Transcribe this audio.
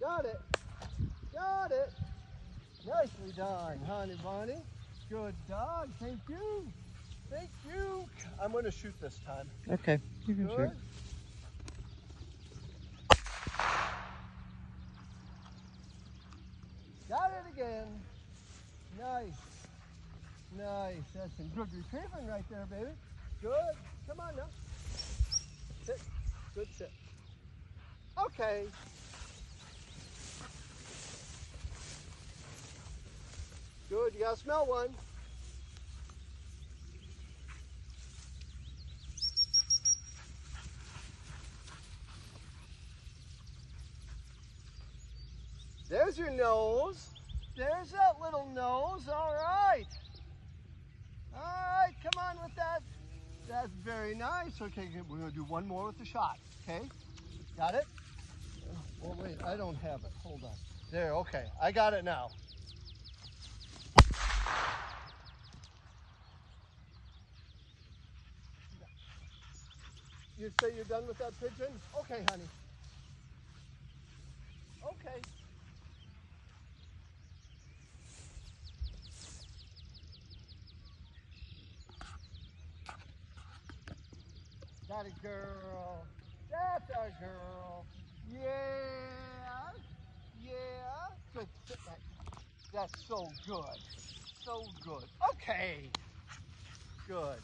Got it. Got it. Nicely done, honey bunny. Good dog. Thank you. Thank you. I'm going to shoot this time. Okay, you can shoot. Got it again. Nice. Nice. That's some good retrieving right there, baby. Good. Come on now. Sit. Good sit. Okay. Good. You gotta smell one. There's your nose. There's that little nose. All right. All right, come on with that. That's very nice. Okay, we're going to do one more with the shot. Okay, got it? Oh, wait, I don't have it. Hold on. There, okay. I got it now. You say you're done with that pigeon? Okay, honey. Okay. Got it, girl. That's our girl. Yeah. Yeah. Good. Sit back. That's so good. So good. Okay. Good.